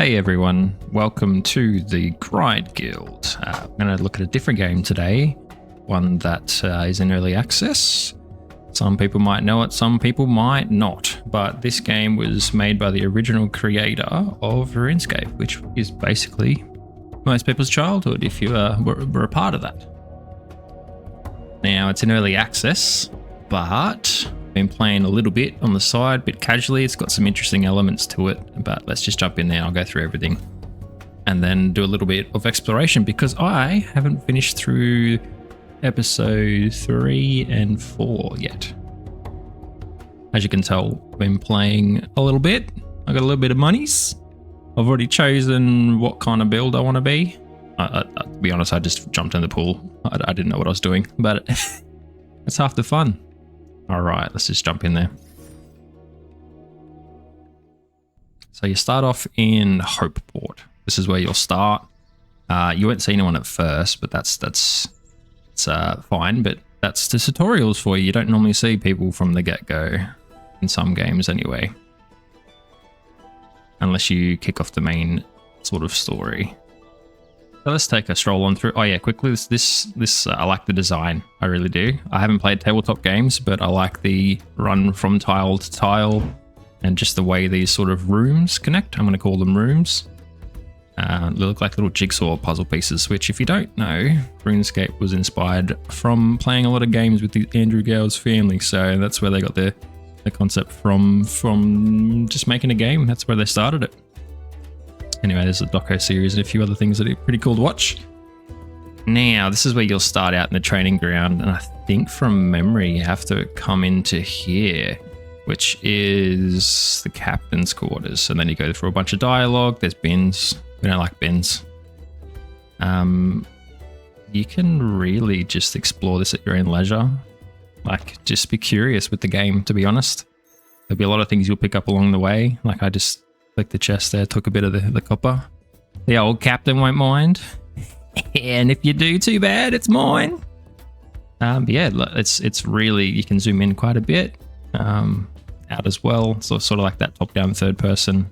Hey everyone, welcome to the Grind Guild. I'm going to look at a different game today, one that is in early access. Some people might know it, some people might not, but this game was made by the original creator of RuneScape, which is basically most people's childhood if you were a part of that. Now it's in early access, but been playing a little bit on the side, a bit casually. It's got some interesting elements to it, but let's just jump in there. I'll go through everything and then do a little bit of exploration because I haven't finished through episode 3 and 4 yet. As you can tell, I've been playing a little bit. I got a little bit of monies. I've already chosen what kind of build I want to be. To be honest, I just jumped in the pool. I didn't know what I was doing, but it's half the fun. All right, let's just jump in there. So you start off in Hopeport. This is where you'll start. You won't see anyone at first, but that's fine. But that's the tutorials for you. You don't normally see people from the get-go in some games anyway, unless you kick off the main sort of story. So let's take a stroll on through. Oh yeah, quickly, this I like the design. I really do. I haven't played tabletop games, but I like the run from tile to tile and just the way these sort of rooms connect. I'm going to call them rooms. They look like little jigsaw puzzle pieces, which if you don't know, RuneScape was inspired from playing a lot of games with the Andrew Gower's family. So that's where they got the concept from just making a game. That's where they started it. Anyway, there's a doco series and a few other things that are pretty cool to watch. Now, this is where you'll start out in the training ground, and I think from memory you have to come into here, which is the captain's quarters, and then you go through a bunch of dialogue. There's bins. We don't like bins. You can really just explore this at your own leisure. Like, just be curious with the game, to be honest. There'll be a lot of things you'll pick up along the way. Like, I just clicked the chest there, took a bit of the copper. The old captain won't mind. And if you do, too bad, it's mine. But yeah, it's really, you can zoom in quite a bit out as well. So sort of like that top-down third person.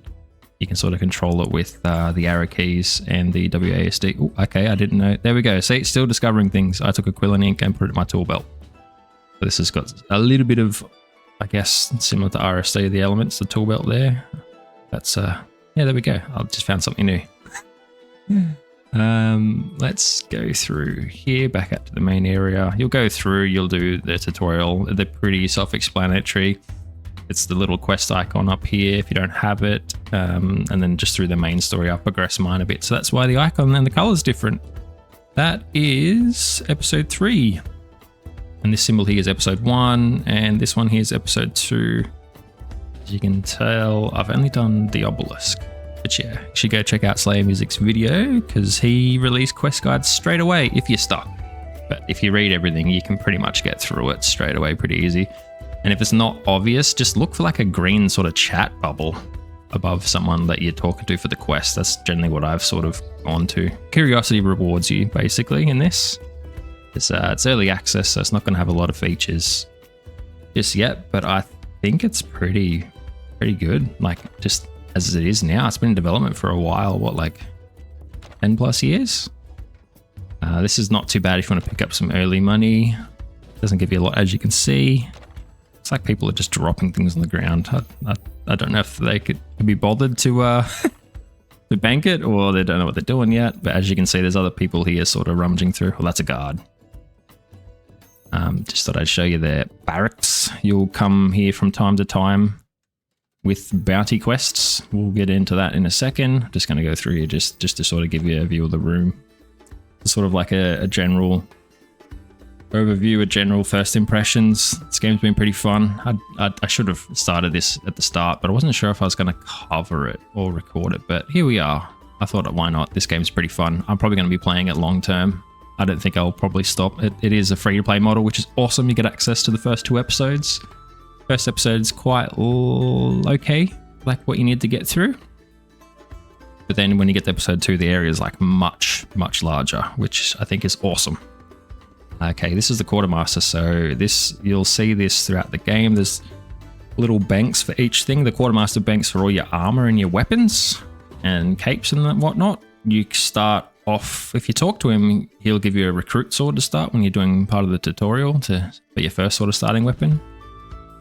You can sort of control it with the arrow keys and the WASD. Ooh, okay, I didn't know. There we go. See, still discovering things. I took a quill and ink and put it in my tool belt. So this has got a little bit of, I guess, similar to RSD, the elements, the tool belt there. That's yeah, there we go. I just found something new. Let's go through here, back up to the main area. You'll go through, you'll do the tutorial. They're pretty self-explanatory. It's the little quest icon up here if you don't have it. And then just through the main story, I'll progress mine a bit. So that's why the icon and the color is different. That is episode 3. And this symbol here is episode 1. And this one here is episode 2. As you can tell, I've only done the obelisk. But yeah, you should go check out Slayer Music's video because he released quest guides straight away if you're stuck. But if you read everything, you can pretty much get through it straight away pretty easy. And if it's not obvious, just look for like a green sort of chat bubble above someone that you're talking to for the quest. That's generally what I've sort of gone to. Curiosity rewards you basically in this. It's early access, so it's not going to have a lot of features just yet, but I think it's pretty good. Like just as it is now, it's been in development for a while. What, like 10 plus years? This is not too bad if you want to pick up some early money. Doesn't give you a lot, as you can see. It's like people are just dropping things on the ground. I don't know if they could be bothered to to bank it, or they don't know what they're doing yet. But as you can see, there's other people here sort of rummaging through. Well, that's a guard. Just thought I'd show you their barracks. You'll come here from time to time with bounty quests. We'll get into that in a second. Just going to go through here just to sort of give you a view of the room. It's sort of like a general overview, a general first impressions. This game's been pretty fun. I should have started this at the start, but I wasn't sure if I was going to cover it or record it. But here we are. I thought, why not? This game's pretty fun. I'm probably going to be playing it long term. I don't think I'll probably stop. It is a free-to-play model, which is awesome. You get access to the first 2 episodes. First episode's quite okay, like what you need to get through. But then when you get to episode 2, the area is like much larger, which I think is awesome. Okay, this is the Quartermaster. So you'll see this throughout the game. There's little banks for each thing. The Quartermaster banks for all your armor and your weapons. and capes and whatnot. You start off, if you talk to him, he'll give you a recruit sword to start when you're doing part of the tutorial for your first sort of starting weapon.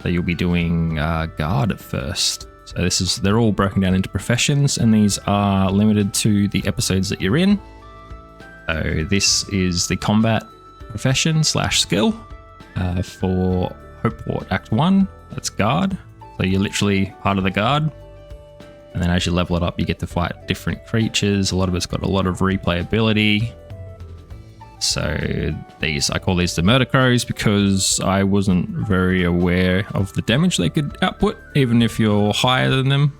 So you'll be doing guard at first. So they're all broken down into professions, and these are limited to the episodes that you're in. So this is the combat profession / skill for Hopeforest Act 1. That's guard. So you're literally part of the guard. And then as you level it up, you get to fight different creatures. A lot of it's got a lot of replayability. So I call these the murder crows because I wasn't very aware of the damage they could output, even if you're higher than them.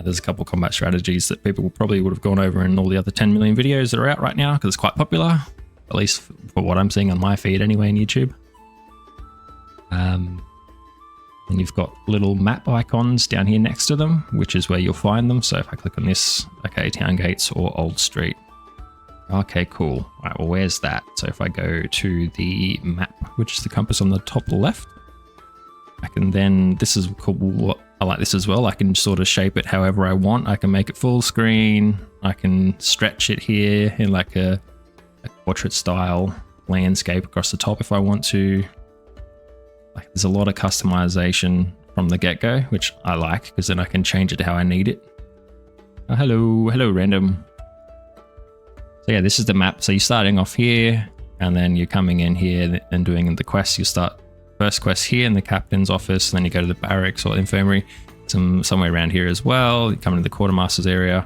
There's a couple of combat strategies that people probably would have gone over in all the other 10 million videos that are out right now because it's quite popular, at least for what I'm seeing on my feed anyway in YouTube. And you've got little map icons down here next to them, which is where you'll find them. So if I click on this, okay, Town Gates or Old Street. Okay, cool. All right, well, where's that? So if I go to the map, which is the compass on the top left, I can then, this is cool. I like this as well. I can sort of shape it however I want. I can make it full screen. I can stretch it here in like a portrait style landscape across the top if I want to. Like, there's a lot of customization from the get-go, which I like because then I can change it to how I need it. Oh, hello random. So yeah, this is the map. So you're starting off here and then you're coming in here and doing the quests. You start first quest here in the captain's office, and then you go to the barracks or infirmary, somewhere around here as well. You come into the Quartermaster's area,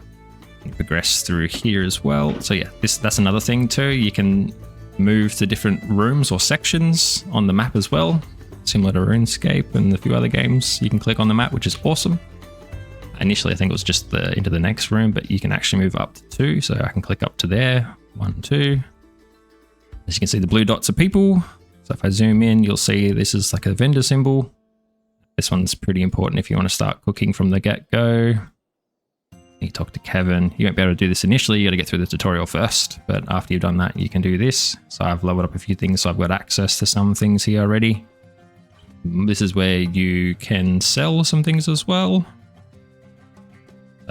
you progress through here as well. So yeah, that's another thing too. You can move to different rooms or sections on the map as well. Similar to RuneScape and a few other games, you can click on the map, which is awesome. Initially, I think it was just into the next room, but you can actually move up to 2. So I can click up to there, 1, 2. As you can see, the blue dots are people. So if I zoom in, you'll see this is like a vendor symbol. This one's pretty important if you want to start cooking from the get-go. You talk to Kevin. You won't be able to do this initially. You got to get through the tutorial first, but after you've done that, you can do this. So I've leveled up a few things, so I've got access to some things here already. This is where you can sell some things as well.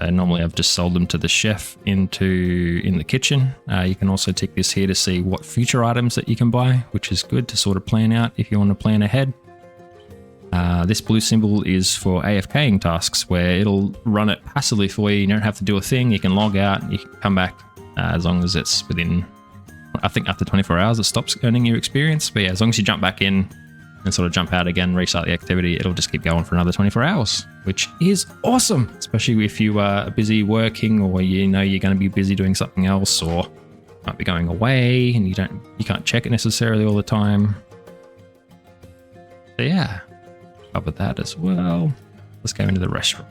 Normally I've just sold them to the chef in the kitchen. You can also tick this here to see what future items that you can buy, which is good to sort of plan out if you want to plan ahead. This blue symbol is for AFKing tasks, where it'll run it passively for you. You don't have to do a thing. You can log out, you can come back as long as it's within, I think after 24 hours it stops earning your experience. But yeah, as long as you jump back in and sort of jump out again, restart the activity, it'll just keep going for another 24 hours, which is awesome, especially if you are busy working, or you know you're going to be busy doing something else, or might be going away and you can't check it necessarily all the time. So yeah, covered that as well. Let's go into the restaurant.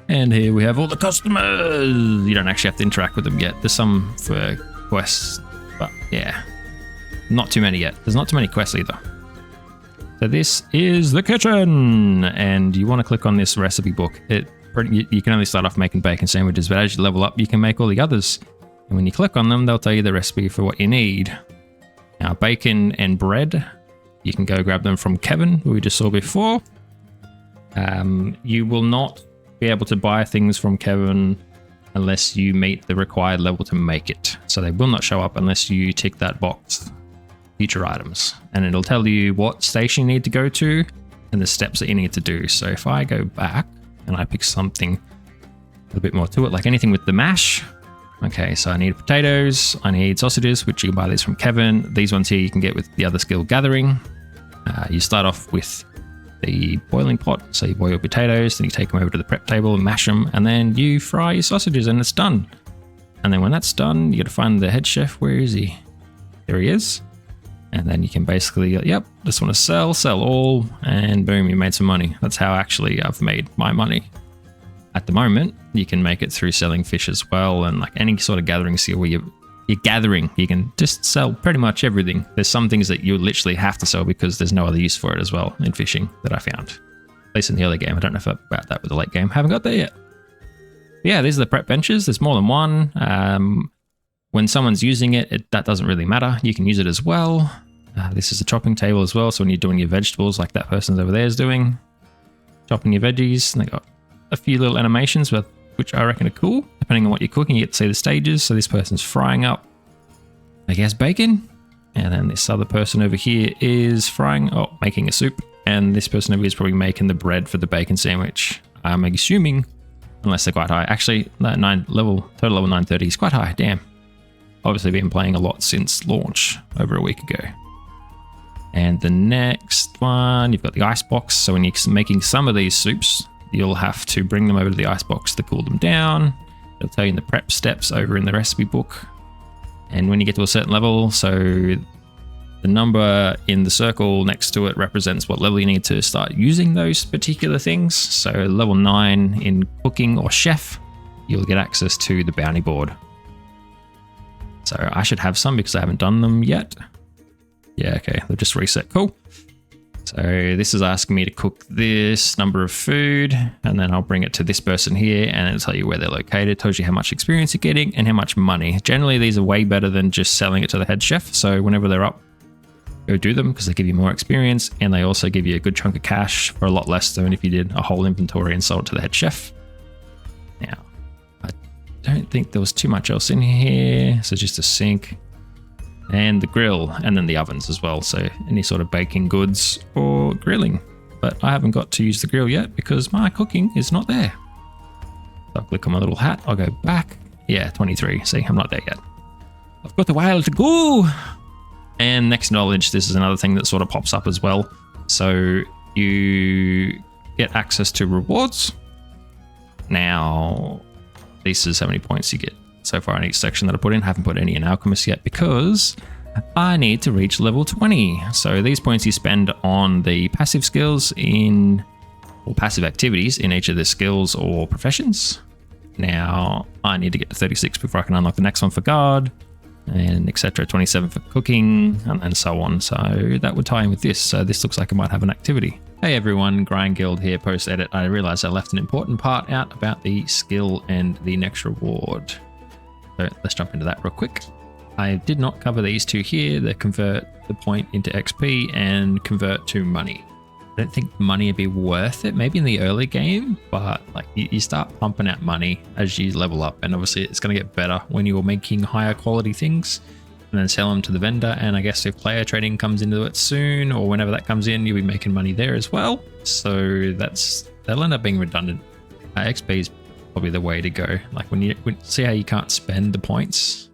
And here we have all the customers. You don't actually have to interact with them yet. There's some for quests, but yeah. Not too many yet. There's not too many quests either. So this is the kitchen, and you want to click on this recipe book. You can only start off making bacon sandwiches, but as you level up, you can make all the others. And when you click on them, they'll tell you the recipe for what you need. Now, bacon and bread, you can go grab them from Kevin, who we just saw before. You will not be able to buy things from Kevin unless you meet the required level to make it. So they will not show up unless you tick that box. Future items, and it'll tell you what station you need to go to and the steps that you need to do. So if I go back and I pick something a little bit more to it, like anything with the mash. Okay, so I need potatoes, I need sausages, which you can buy these from Kevin. These ones here you can get with the other skill, gathering. You start off with the boiling pot, so you boil your potatoes, then you take them over to the prep table and mash them, and then you fry your sausages and it's done. And then when that's done, you got to find the head chef. Where is he? There he is. And then you can basically, yep, just want to sell all, and boom, you made some money. That's how actually I've made my money. At the moment, you can make it through selling fish as well, and like any sort of gathering skill where you're gathering, you can just sell pretty much everything. There's some things that you literally have to sell because there's no other use for it as well in fishing that I found. At least in the early game. I don't know about that with the late game. Haven't got there yet. But yeah, these are the prep benches. There's more than one. When someone's using it, that doesn't really matter. You can use it as well. This is a chopping table as well. So when you're doing your vegetables, like that person over there is doing, chopping your veggies, and they got a few little animations which I reckon are cool. Depending on what you're cooking, you get to see the stages. So this person's frying up, I guess, bacon. And then this other person over here is making a soup. And this person over here is probably making the bread for the bacon sandwich. I'm assuming, unless they're quite high. Actually, total level 930 is quite high, damn. Obviously been playing a lot since launch over a week ago. And the next one, you've got the icebox. So when you're making some of these soups, you'll have to bring them over to the icebox to cool them down. It'll tell you in the prep steps over in the recipe book. And when you get to a certain level, so the number in the circle next to it represents what level you need to start using those particular things. So level 9 in cooking or chef, you'll get access to the bounty board. So I should have some because I haven't done them yet. Yeah, okay, they've just reset, cool. So this is asking me to cook this number of food, and then I'll bring it to this person here, and it'll tell you where they're located. It tells you how much experience you're getting and how much money. Generally, these are way better than just selling it to the head chef. So whenever they're up, go do them because they give you more experience, and they also give you a good chunk of cash for a lot less than if you did a whole inventory and sold it to the head chef. Now, I don't think there was too much else in here. So just a sink. And the grill, and then the ovens as well. So any sort of baking goods or grilling. But I haven't got to use the grill yet because my cooking is not there. So I'll click on my little hat. I'll go back. Yeah, 23. See, I'm not there yet. I've got a while to go. And next knowledge, this is another thing that sort of pops up as well. So you get access to rewards. Now, this is how many points you get so far in each section that I put in. I haven't put any in Alchemist yet because I need to reach level 20. So these points you spend on the passive skills or passive activities in each of the skills or professions. Now I need to get to 36 before I can unlock the next one for guard, and etc. 27 for cooking, and so on. So that would tie in with this. So this looks like it might have an activity. Hey everyone, Grind Guild here, post edit. I realized I left an important part out about the skill and the next reward. So let's jump into that real quick. I did not cover these two here. They convert the point into XP and convert to money. I don't think money would be worth it, maybe in the early game, but like you start pumping out money as you level up, and obviously it's going to get better when you're making higher quality things and then sell them to the vendor. And I guess if player trading comes into it soon, or whenever that comes in, you'll be making money there as well. So that'll end up being redundant. XP is probably the way to go. Like when see how you can't spend the points,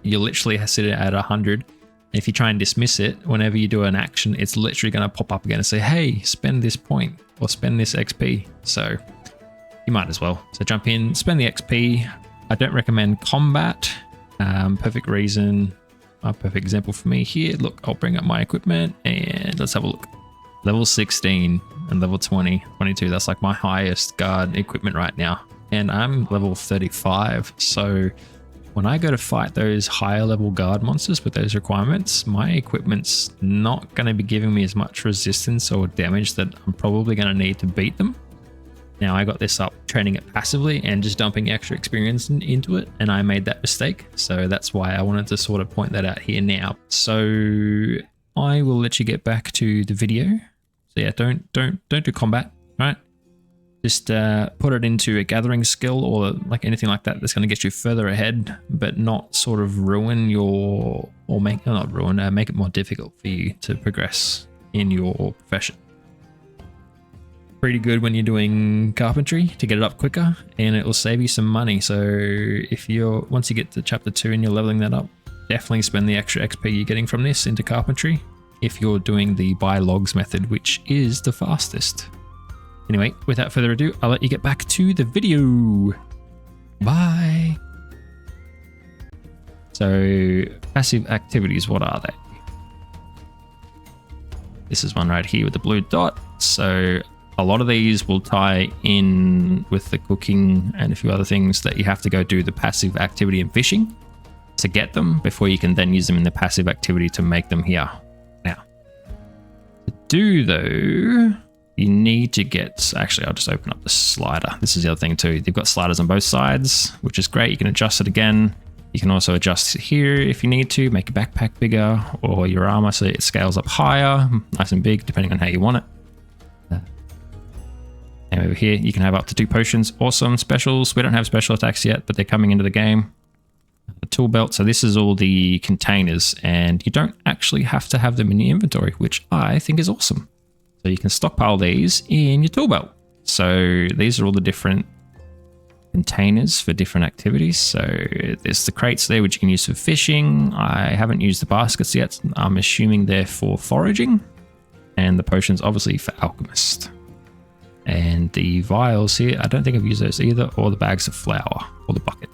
you literally sit it at 100. If you try and dismiss it, whenever you do an action, it's literally going to pop up again and say, hey, spend this point or spend this XP. So you might as well. So jump in, spend the XP. I don't recommend combat. Perfect reason. A perfect example for me here. Look, I'll bring up my equipment and let's have a look. Level 16 and level 20, 22. That's like my highest guard equipment right now. And I'm level 35. So when I go to fight those higher level guard monsters with those requirements, my equipment's not going to be giving me as much resistance or damage that I'm probably going to need to beat them. Now I got this up training it passively and just dumping extra experience into it, and I made that mistake. So that's why I wanted to sort of point that out here now. So I will let you get back to the video. So yeah, don't do combat, right? Just put it into a gathering skill or like anything like that that's going to get you further ahead, but not sort of ruin your, or make it more difficult for you to progress in your profession. Pretty good when you're doing carpentry to get it up quicker, and it will save you some money. So if once you get to chapter 2 and you're leveling that up, definitely spend the extra XP you're getting from this into carpentry if you're doing the buy logs method, which is the fastest. Anyway, without further ado, I'll let you get back to the video. Bye. So, passive activities, what are they? This is one right here with the blue dot. So, a lot of these will tie in with the cooking and a few other things that you have to go do the passive activity in fishing to get them before you can then use them in the passive activity to make them here. Now, to do though, you need to get, actually I'll just open up the slider. This is the other thing too. You've got sliders on both sides, which is great. You can adjust it again. You can also adjust here if you need to, make your backpack bigger or your armor so it scales up higher, nice and big, depending on how you want it. And over here, you can have up to 2 potions. Awesome. Specials. We don't have special attacks yet, but they're coming into the game. The tool belt. So this is all the containers, and you don't actually have to have them in your inventory, which I think is awesome. So you can stockpile these in your tool belt. So these are all the different containers for different activities. So there's the crates there, which you can use for fishing. I haven't used the baskets yet. I'm assuming they're for foraging. And the potions, obviously, for Alchemist. And the vials here, I don't think I've used those either, or the bags of flour, or the bucket.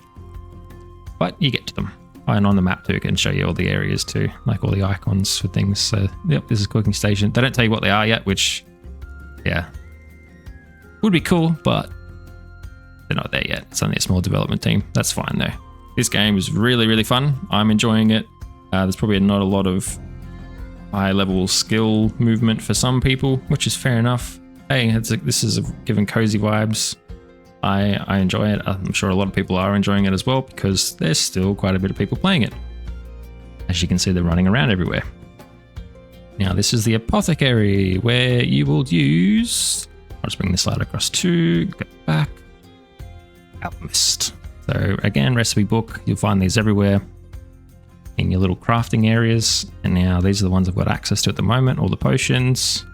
But you get to them. And on the map too, it can show you all the areas too, like all the icons for things. So, yep, this is cooking station. They don't tell you what they are yet, which, yeah, would be cool, but they're not there yet. It's only a small development team. That's fine though. This game is really, really fun. I'm enjoying it. There's probably not a lot of high level skill movement for some people, which is fair enough. Hey, this is giving cozy vibes. I enjoy it. I'm sure a lot of people are enjoying it as well, because there's still quite a bit of people playing it. As you can see, they're running around everywhere. Now, this is the apothecary, where you will use... I'll just bring this slide across too. Go back. Alchemist. So again, recipe book. You'll find these everywhere in your little crafting areas. And now these are the ones I've got access to at the moment. All the potions.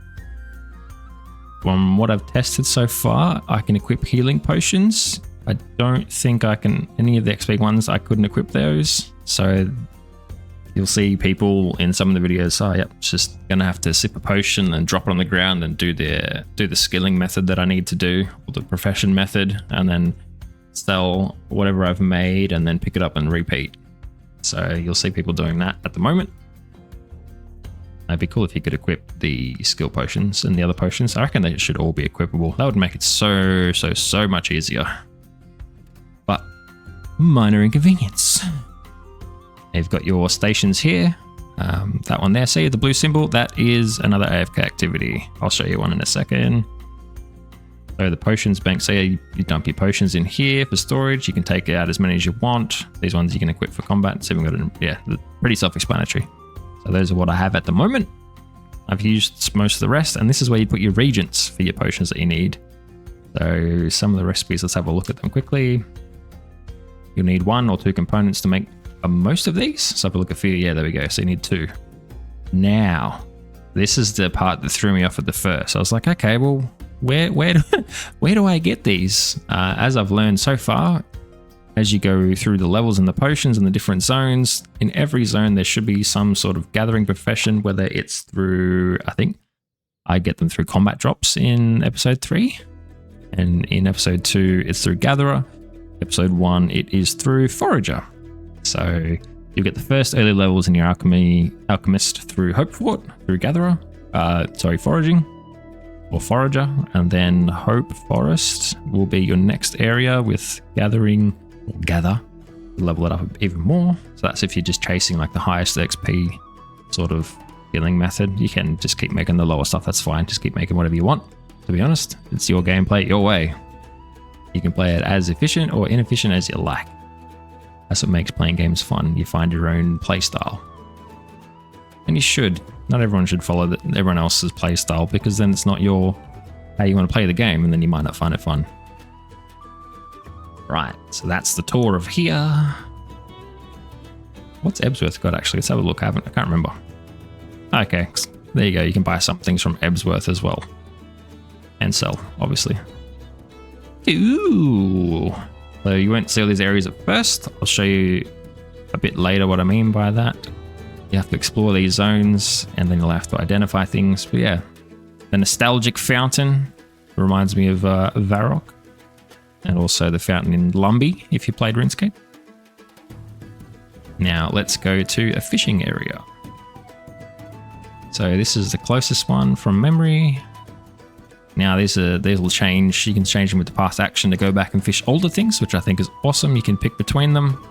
From what I've tested so far, I can equip healing potions. I don't think I can, any of the XP ones, I couldn't equip those. So you'll see people in some of the videos, oh yep, just gonna have to sip a potion and drop it on the ground and do the skilling method that I need to do, or the profession method, and then sell whatever I've made and then pick it up and repeat. So you'll see people doing that at the moment. It'd be cool if you could equip the skill potions and the other potions. I reckon they should all be equipable. That would make it so much easier. But minor inconvenience. You've got your stations here. That one there, see the blue symbol? That is another AFK activity. I'll show you one in a second. So the potions bank, say you dump your potions in here for storage. You can take out as many as you want. These ones you can equip for combat. So we've got, yeah, pretty self-explanatory. So those are what I have at the moment. I've used most of the rest, and this is where you put your regents for your potions that you need. So some of the recipes, let's have a look at them quickly. You'll need 1 or 2 components to make most of these. So if I look at fear, yeah, there we go. So you need 2. Now, this is the part that threw me off at the first. I was like, okay, well, where do I get these? As I've learned so far, as you go through the levels and the potions and the different zones, in every zone there should be some sort of gathering profession, whether it's through, I think I get them through combat drops in episode 3, and in episode 2 it's through gatherer, episode 1 it is through forager. So you get the first early levels in your alchemist through Hopeforest, through gatherer, foraging or forager, and then Hopeforest will be your next area with gathering. Gather, level it up even more. So that's if you're just chasing like the highest XP sort of healing method. You can just keep making the lower stuff, that's fine. Just keep making whatever you want, to be honest. It's your gameplay, your way. You can play it as efficient or inefficient as you like. That's what makes playing games fun. You find your own play style. And you should. Not everyone should follow everyone else's play style, because then it's not how you want to play the game, and then you might not find it fun. Right, so that's the tour of here. What's Ebsworth got actually? Let's have a look. I can't remember. Okay, there you go. You can buy some things from Ebsworth as well. And sell, obviously. Ooh. So you won't see all these areas at first. I'll show you a bit later what I mean by that. You have to explore these zones, and then you'll have to identify things. But yeah, the nostalgic fountain reminds me of Varrock. And also the fountain in Lumbee, if you played RuneScape. Now let's go to a fishing area. So this is the closest one from memory. Now these will change. You can change them with the past action to go back and fish older things, which I think is awesome. You can pick between them.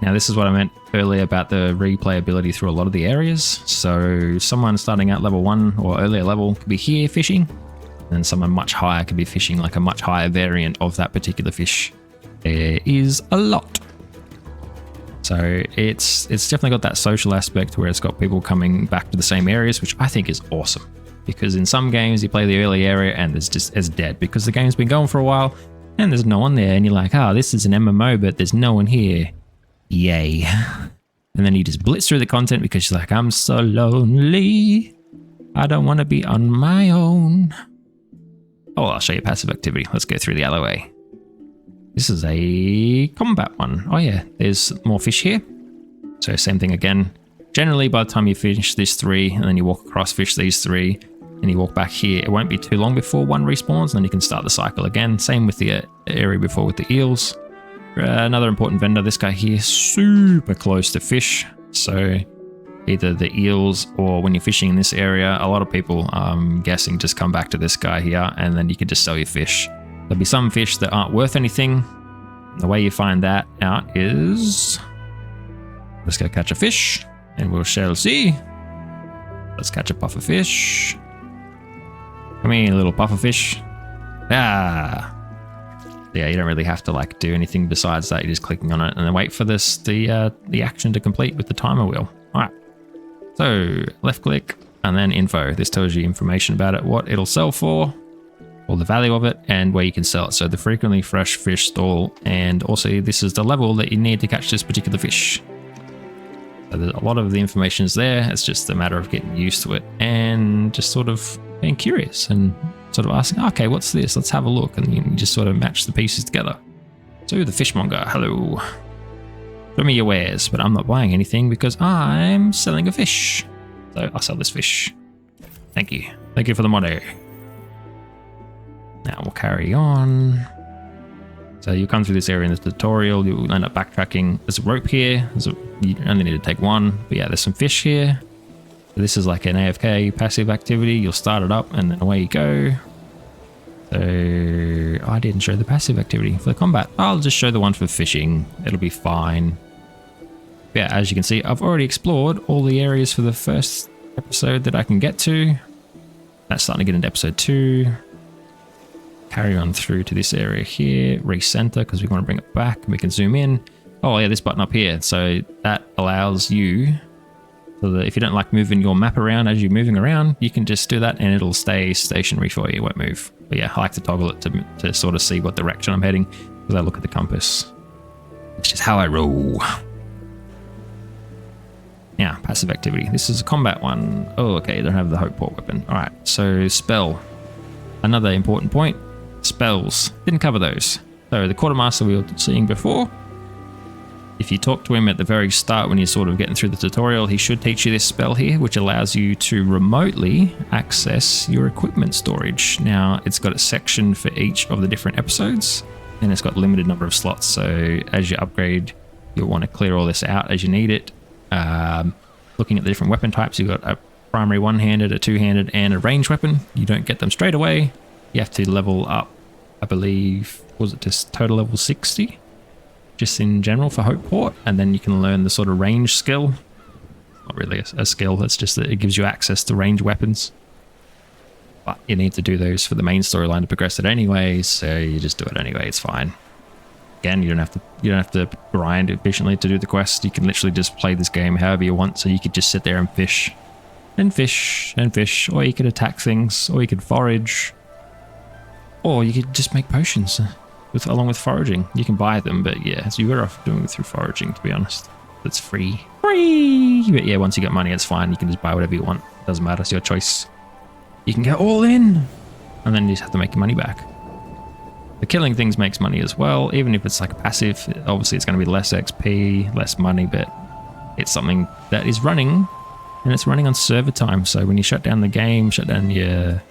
Now this is what I meant earlier about the replayability through a lot of the areas. So someone starting out level 1 or earlier level could be here fishing. And someone much higher could be fishing like a much higher variant of that particular fish. There is a lot. So it's definitely got that social aspect where it's got people coming back to the same areas, which I think is awesome. because in some games you play the early area and it's dead because the game's been going for a while and there's no one there, and you're like, oh, this is an MMO, but there's no one here. Yay. And then you just blitz through the content because you're like, I'm so lonely. I don't want to be on my own. Oh, I'll show you passive activity. Let's go through the LOA. This is a combat one. Oh yeah, there's more fish here. So same thing again. Generally, by the time you finish these 3, and then you walk across, fish these 3, and you walk back here, it won't be too long before one respawns, and then you can start the cycle again. Same with the area before with the eels. Another important vendor, this guy here, super close to fish. So either the eels or when you're fishing in this area, a lot of people, I'm guessing, just come back to this guy here, and then you can just sell your fish. There'll be some fish that aren't worth anything. The way you find that out is... let's go catch a fish, and we shall see. Let's catch a puffer fish. Come here, little puffer fish. Ah! Yeah, you don't really have to like do anything besides that. You're just clicking on it and then wait for this the action to complete with the timer wheel. All right. So left click and then info. This tells you information about it, what it'll sell for, or the value of it, and where you can sell it. So the frequently fresh fish stall, and also this is the level that you need to catch this particular fish. So there's a lot of the information is there. It's just a matter of getting used to it and just sort of being curious and sort of asking, okay, what's this? Let's have a look. And you just sort of match the pieces together. So the fishmonger, hello. Show me your wares, but I'm not buying anything because I'm selling a fish. So I'll sell this fish. Thank you. Thank you for the money. Now we'll carry on. So you come through this area in the tutorial, you'll end up backtracking. There's a rope here. You only need to take one, but yeah, there's some fish here. So this is like an AFK passive activity. You'll start it up and then away you go. So I didn't show the passive activity for the combat. I'll just show the one for fishing. It'll be fine. Yeah, as you can see, I've already explored all the areas for the first episode that I can get to. That's starting to get into episode 2. Carry on through to this area here. Recenter because we want to bring it back. We can zoom in. Oh yeah, this button up here. So that allows you... so that if you don't like moving your map around as you're moving around, you can just do that and it'll stay stationary for you, it won't move. But yeah, I like to toggle it to sort of see what direction I'm heading because I look at the compass. It's just how I roll. Now, passive activity. This is a combat one. Oh, okay, they don't have the Hopeforest weapon. All right, so spell. Another important point, spells. Didn't cover those. So the Quartermaster we were seeing before, if you talk to him at the very start when you're sort of getting through the tutorial, he should teach you this spell here, which allows you to remotely access your equipment storage. Now, it's got a section for each of the different episodes, and it's got a limited number of slots. So as you upgrade, you'll want to clear all this out as you need it. Looking at the different weapon types, you've got a primary one-handed, a two-handed, and a ranged weapon. You don't get them straight away. You have to level up, I believe, was it just total level 60? Just in general for Hopeforest, and then you can learn the sort of range skill. Not really a skill, it's just that it gives you access to ranged weapons. But you need to do those for the main storyline to progress it anyway, so you just do it anyway, it's fine. Again, you don't have to grind efficiently to do the quest. You can literally just play this game however you want, so you could just sit there and fish. And fish, and fish, or you could attack things, or you could forage. Or you could just make potions. Along with foraging. You can buy them, but yeah, so you're better off doing it through foraging, to be honest. It's free. Free! But yeah, once you get money, it's fine. You can just buy whatever you want. Doesn't matter, it's your choice. You can go all in! And then you just have to make your money back. The killing things makes money as well, even if it's like a passive. Obviously, it's going to be less XP, less money, but it's something that is running, and it's running on server time. So when you shut down the game, shut down your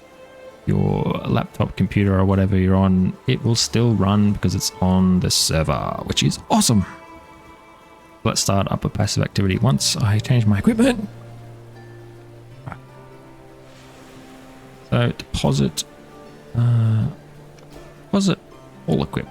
laptop, computer, or whatever you're on, it will still run because it's on the server, which is awesome. Let's start up a passive activity once I change my equipment. Right. So deposit all equipped.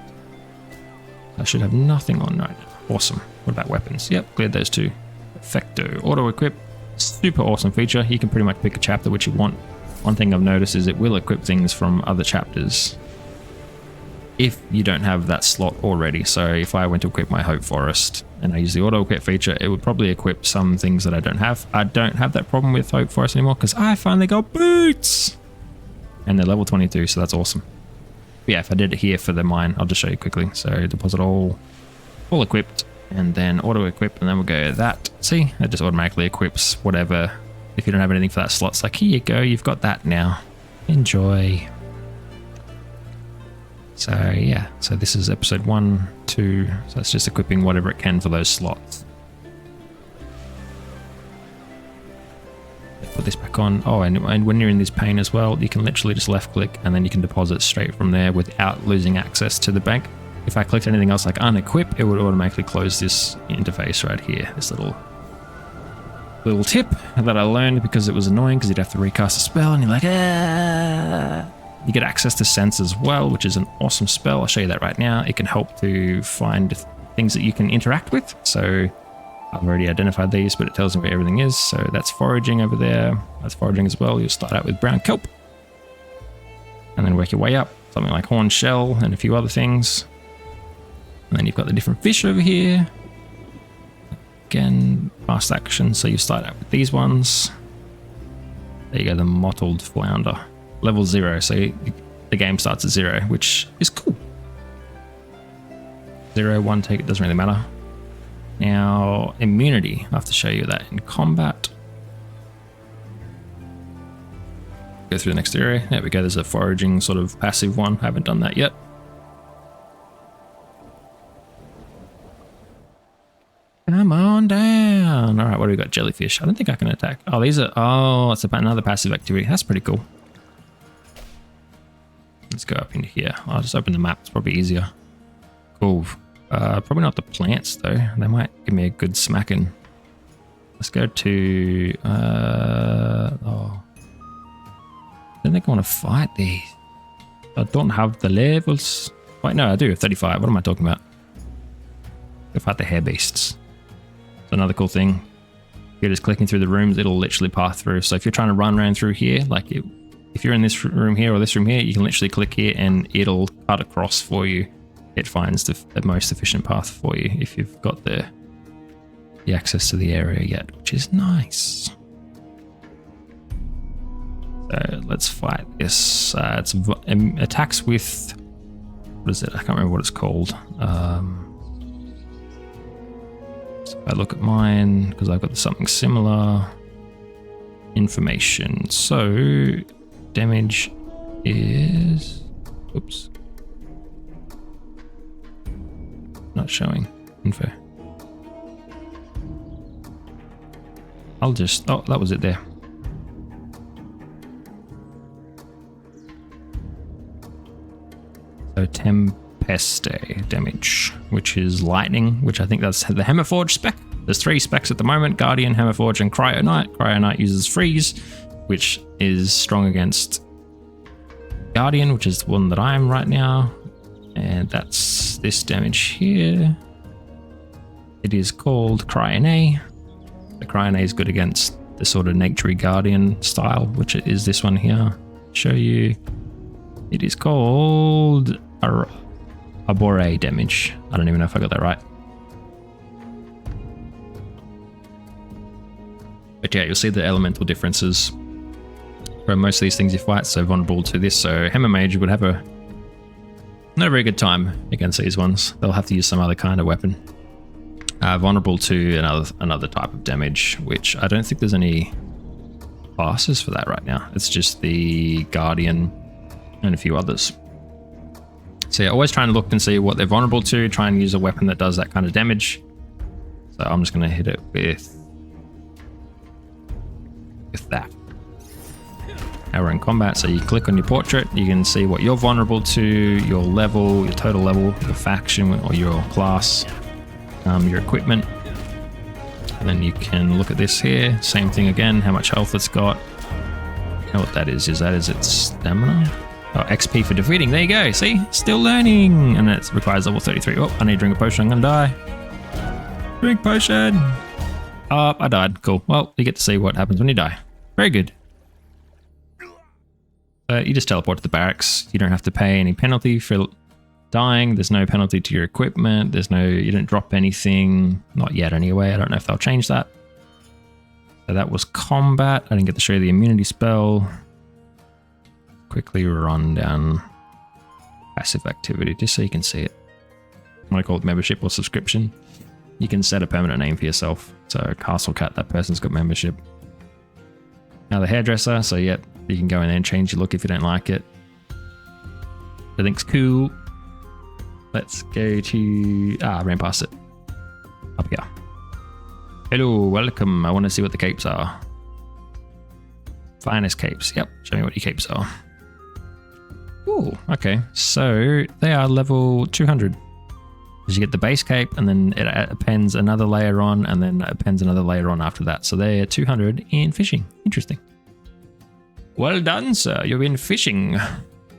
I should have nothing on right now. Awesome. What about weapons? Yep, cleared those two. Perfecto. Auto equip. Super awesome feature. You can pretty much pick a chapter which you want. One thing I've noticed is it will equip things from other chapters if you don't have that slot already. So if I went to equip my Hopeforest and I use the auto equip feature, it would probably equip some things that I don't have. I don't have that problem with Hopeforest anymore because I finally got boots and they're level 22, so that's awesome. But yeah, if I did it here for the mine, I'll just show you quickly. So deposit all equipped, and then auto equip, and then we'll go that. See, it just automatically equips whatever. If you don't have anything for that slot, it's like, here you go, you've got that now. Enjoy. So yeah, so this is episode 1, 2, so it's just equipping whatever it can for those slots. Put this back on. Oh, and when you're in this pane as well, you can literally just left click and then you can deposit straight from there without losing access to the bank. If I clicked anything else like unequip, it would automatically close this interface right here. This little tip that I learned because it was annoying because you'd have to recast a spell and you're like, ah. You get access to sense as well, which is an awesome spell. I'll show you that right now. It can help to find things that you can interact with. So I've already identified these, but it tells me where everything is. So that's foraging over there. That's foraging as well. You'll start out with brown kelp and then work your way up. Something like horn shell and a few other things. And then you've got the different fish over here. Again, fast action. So you start out with these ones. There you go, the mottled flounder. Level 0, so the game starts at 0, which is cool. 0, 1, take it, doesn't really matter. Now, immunity, I have to show you that in combat. Go through the next area. There we go, there's a foraging sort of passive one. I haven't done that yet. Come on down. All right, what do we got? Jellyfish. I don't think I can attack. Oh, these are, oh, it's another passive activity. That's pretty cool. Let's go up into here. I'll just open the map. It's probably easier. Cool. Probably not the plants though. They might give me a good smacking. Let's go to. Oh, I don't think I want to fight these. I don't have the levels. Wait, no, I do. 35. What am I talking about? Go fight the hair beasts. So another cool thing. You're just clicking through the rooms. It'll literally path through. So if you're trying to run around through here, like it. If you're in this room here or this room here, you can literally click here and it'll cut across for you. It finds the most efficient path for you if you've got the access to the area yet, which is nice. So let's fight this. It's attacks with, what is it? I can't remember what it's called. So if I look at mine, because I've got something similar. Information. So damage is, oops, not showing info. I'll just, oh, that was it there. So Tempeste damage, which is lightning, which I think that's the Hammerforge spec. There's 3 specs at the moment: Guardian, Hammerforge, and Cryonite. Cryonite uses freeze, which is strong against Guardian, which is the one that I am right now. And that's this damage here. It is called Cryonite. The Cryonite is good against the sort of naturey Guardian style, which is this one here. Show you. It is called Arbore damage. I don't even know if I got that right. But yeah, you'll see the elemental differences for most of these things you fight. So vulnerable to this. So Hammer Mage would have not a very good time against these ones. They'll have to use some other kind of weapon. Vulnerable to another type of damage, which I don't think there's any classes for that right now. It's just the Guardian and a few others. So yeah, always try and look and see what they're vulnerable to. Try and use a weapon that does that kind of damage. So I'm just going to hit it with that. Now we're in combat, so you click on your portrait, you can see what you're vulnerable to, your level, your total level, your faction or your class, your equipment. And then you can look at this here, same thing again, how much health it's got. You know what that is its stamina? Oh, XP for defeating, there you go, see? Still learning! And it requires level 33. Oh, I need to drink a potion, I'm gonna die. Drink potion! Oh, I died, cool. Well, you get to see what happens when you die. Very good. You just teleport to the barracks. You don't have to pay any penalty for dying. There's no penalty to your equipment. You don't drop anything. Not yet anyway. I don't know if they'll change that. So that was combat. I didn't get to show you the immunity spell. Quickly run down passive activity just so you can see it. I want to call it membership or subscription. You can set a permanent name for yourself. So Castle Cat, that person's got membership. Now the hairdresser, so yeah, you can go in there and change your look if you don't like it. Everything's cool. Let's go to... I ran past it. Up here. Hello, welcome. I want to see what the capes are. Finest capes. Yep, show me what your capes are. Ooh, okay. So they are level 200. You get the base cape, and then it appends another layer on, and then appends another layer on after that. So they're 200 in fishing. Interesting. Well done, sir. You've been fishing.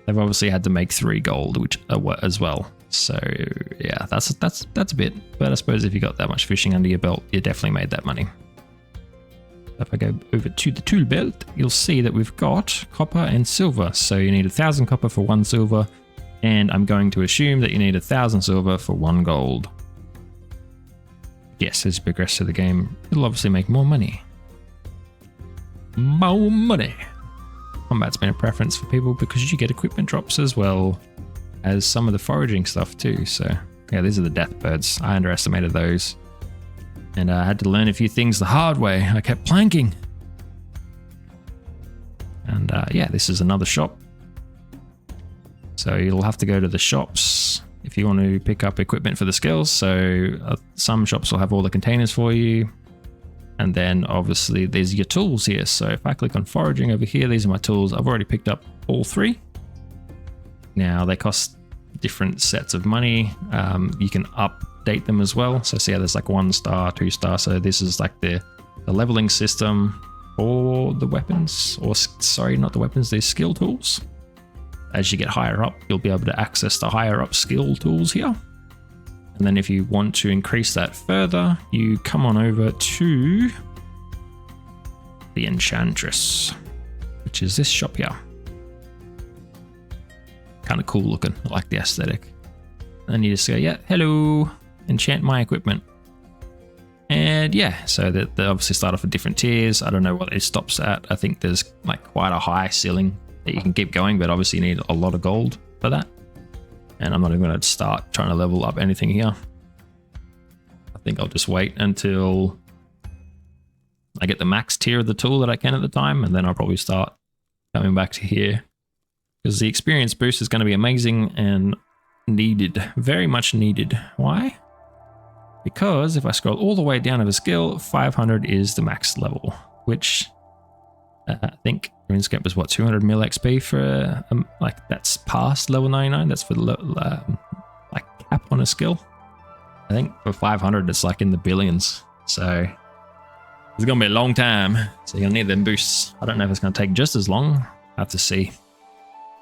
They've obviously had to make 3 gold, which as well. So yeah, that's a bit. But I suppose if you got that much fishing under your belt, you definitely made that money. If I go over to the tool belt, you'll see that we've got copper and silver. So you need 1,000 copper for 1 silver. And I'm going to assume that you need 1,000 silver for 1 gold. Yes, as you progress through the game, it'll obviously make more money. More money. Combat's been a preference for people because you get equipment drops as well as some of the foraging stuff too. So yeah, these are the death birds. I underestimated those. And I had to learn a few things the hard way. I kept planking. And yeah, this is another shop. So you'll have to go to the shops if you want to pick up equipment for the skills. So some shops will have all the containers for you. And then obviously there's your tools here. So if I click on foraging over here, these are my tools. I've already picked up all 3. Now they cost different sets of money. You can update them as well. So see how there's like 1 star, 2 star. So this is like the leveling system for the weapons, or sorry, not the weapons, these skill tools. As you get higher up, you'll be able to access the higher up skill tools here. And then if you want to increase that further, you come on over to the Enchantress, which is this shop here. Kind of cool looking. I like the aesthetic. And then you just go, yeah, hello, enchant my equipment. And yeah, so they obviously start off at different tiers. I don't know what it stops at. I think there's like quite a high ceiling that you can keep going, but obviously you need a lot of gold for that. And I'm not even going to start trying to level up anything here. I think I'll just wait until I get the max tier of the tool that I can at the time, and then I'll probably start coming back to here. Because the experience boost is going to be amazing and needed. Very much needed. Why? Because if I scroll all the way down to the skill, 500 is the max level, which I think RuneScape was what, 200 mil XP for like that's past level 99. That's for the like cap on a skill. I think for 500 it's like in the billions. So it's gonna be a long time. So you're gonna need them boosts. I don't know if it's gonna take just as long. I have to see.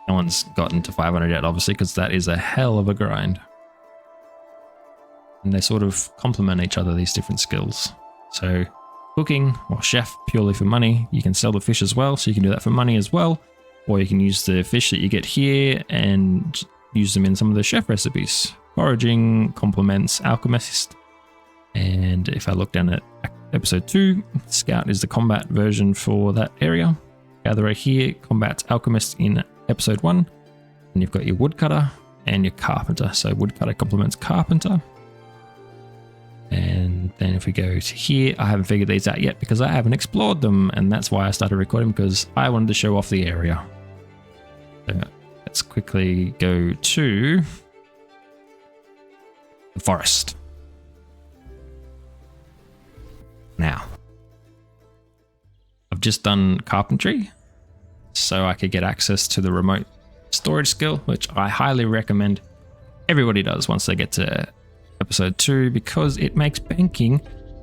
No one's gotten to 500 yet, obviously, because that is a hell of a grind. And they sort of complement each other, these different skills. So cooking or chef purely for money. You can sell the fish as well, so you can do that for money as well. Or you can use the fish that you get here and use them in some of the chef recipes. Foraging complements Alchemist. And if I look down at episode 2, Scout is the combat version for that area. Gatherer here combats Alchemist in episode 1. And you've got your woodcutter and your carpenter. So woodcutter complements carpenter. And then if we go to here, I haven't figured these out yet because I haven't explored them, and that's why I started recording, because I wanted to show off the area. So let's quickly go to the forest. Now, I've just done carpentry, so I could get access to the remote storage skill, which I highly recommend everybody does once they get to episode 2, because it makes banking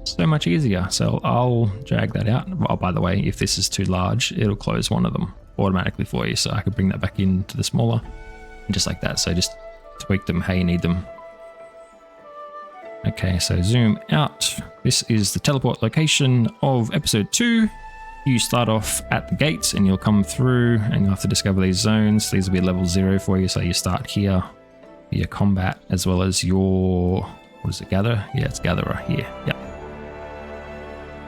so much easier. So I'll drag that out. Oh, by the way, if this is too large, it'll close one of them automatically for you. So I could bring that back into the smaller, and just like that. So just tweak them how you need them. Okay, so zoom out. This is the teleport location of episode 2. You start off at the gates and you'll come through and you'll have to discover these zones. These will be level 0 for you. So you start here your combat, as well as your, what is it, gather? Yeah, it's gatherer here. Yep.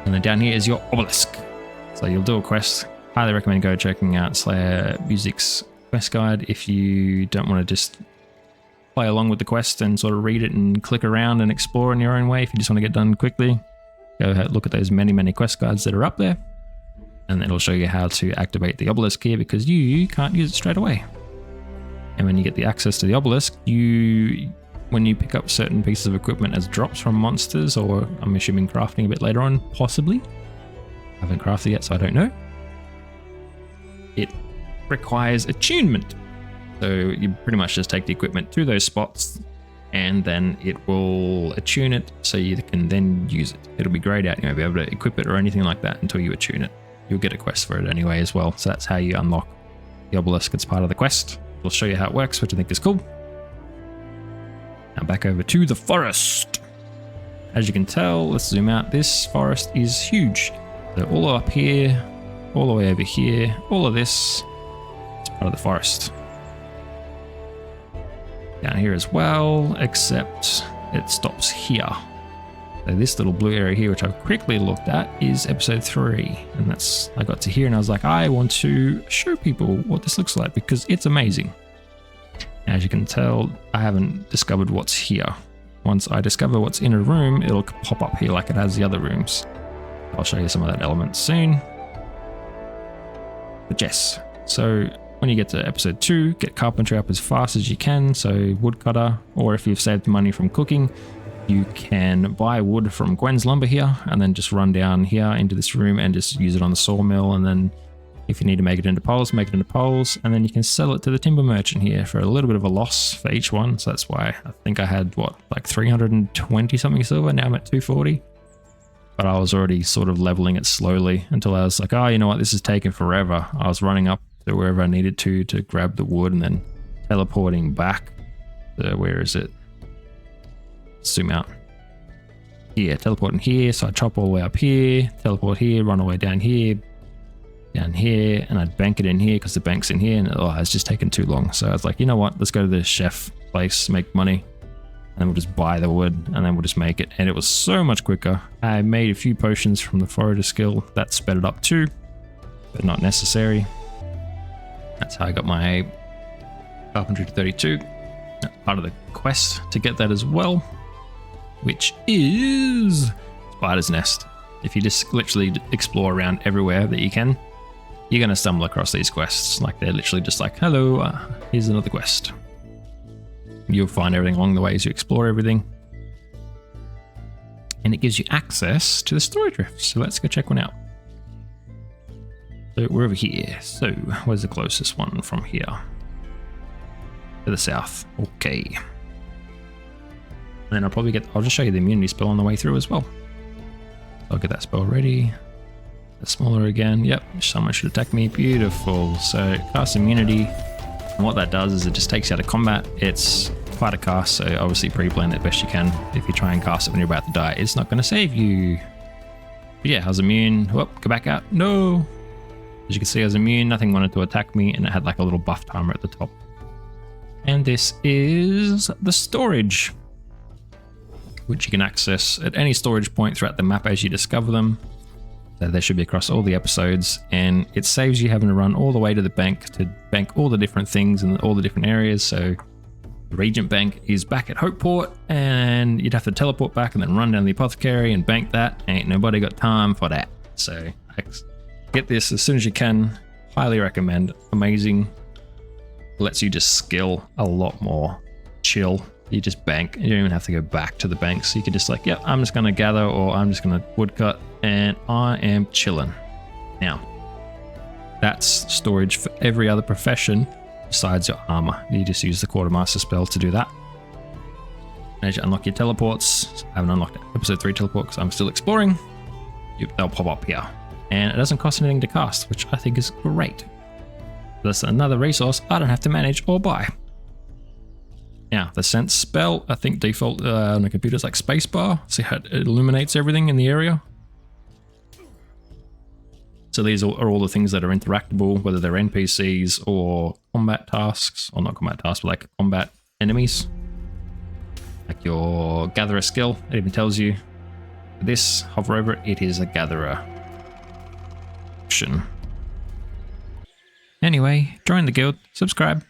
And then down here is your obelisk. So you'll do a quest. Highly recommend go checking out Slayer Music's quest guide if you don't want to just play along with the quest and sort of read it and click around and explore in your own way. If you just want to get done quickly, go ahead, look at those many quest guides that are up there, and it'll show you how to activate the obelisk here, because you can't use it straight away. And when you get the access to the obelisk, when you pick up certain pieces of equipment as drops from monsters, or I'm assuming crafting a bit later on, possibly. I haven't crafted yet, so I don't know. It requires attunement. So you pretty much just take the equipment to those spots, and then it will attune it so you can then use it. It'll be grayed out, you won't be able to equip it or anything like that until you attune it. You'll get a quest for it anyway as well. So that's how you unlock the obelisk. It's part of the quest. We'll show you how it works, which I think is cool. Now back over to the forest. As you can tell, let's zoom out. This forest is huge. So all up here, all the way over here, all of this is part of the forest. Down here as well, except it stops here. So this little blue area here, which I've quickly looked at, is episode 3. And that's, I got to here and I was like, I want to show people what this looks like because it's amazing. As you can tell, I haven't discovered what's here. Once I discover what's in a room, it'll pop up here like it has the other rooms. I'll show you some of that element soon. But yes, so when you get to episode 2, get carpentry up as fast as you can. So woodcutter, or if you've saved money from cooking, you can buy wood from Gwen's lumber here and then just run down here into this room and just use it on the sawmill. And then if you need to make it into poles, make it into poles, and then you can sell it to the timber merchant here for a little bit of a loss for each one. So that's why I think I had like 320 something silver. Now I'm at 240. But I was already sort of leveling it slowly until I was like, oh, you know what, this is taking forever. I was running up to wherever I needed to grab the wood and then teleporting back. Where is it? Zoom out. Here, teleporting here. So I chop all the way up here, teleport here, run all the way down here, and I'd bank it in here because the bank's in here, and it's just taken too long. So I was like, you know what, let's go to the chef place, make money, and then we'll just buy the wood and then we'll just make it. And it was so much quicker. I made a few potions from the forager skill that sped it up too, but not necessary. That's how I got my Carpentry to 32. That's part of the quest to get that as well, which is Spider's Nest. If you just literally explore around everywhere that you can, you're going to stumble across these quests. Like they're literally just like, hello, here's another quest. You'll find everything along the way as you explore everything. And it gives you access to the storage rifts. So let's go check one out. So we're over here. So where's the closest one from here? To the south. Okay. And then I'll just show you the immunity spell on the way through as well. I'll get that spell ready. That's smaller again. Yep, someone should attack me. Beautiful. So cast immunity. And what that does is it just takes you out of combat. It's quite a cast, so obviously pre-plan it best you can. If you try and cast it when you're about to die, it's not going to save you. But yeah, I was immune. Whoop, go back out. No. As you can see, I was immune. Nothing wanted to attack me, and it had like a little buff timer at the top. And this is the storage, which you can access at any storage point throughout the map as you discover them. So they should be across all the episodes, and it saves you having to run all the way to the bank to bank all the different things in all the different areas. So the Regent Bank is back at Hopeport, and you'd have to teleport back and then run down the apothecary and bank that. Ain't nobody got time for that. So get this as soon as you can. Highly recommend. Amazing. Lets you just skill a lot more. Chill. You just bank. You don't even have to go back to the bank. So you can just like, yep, I'm just going to gather, or I'm just going to woodcut, and I am chilling. Now, that's storage for every other profession besides your armor. You just use the Quartermaster spell to do that. As you unlock your teleports, I haven't unlocked episode 3 teleport because I'm still exploring. They'll pop up here. And it doesn't cost anything to cast, which I think is great. That's another resource I don't have to manage or buy. Now, the sense spell, I think default on the computer is like spacebar. See how it illuminates everything in the area? So these are all the things that are interactable, whether they're NPCs or combat tasks, or not combat tasks, but like combat enemies. Like your gatherer skill, it even tells you. This, hover over it, it is a gatherer option. Anyway, join the guild, subscribe.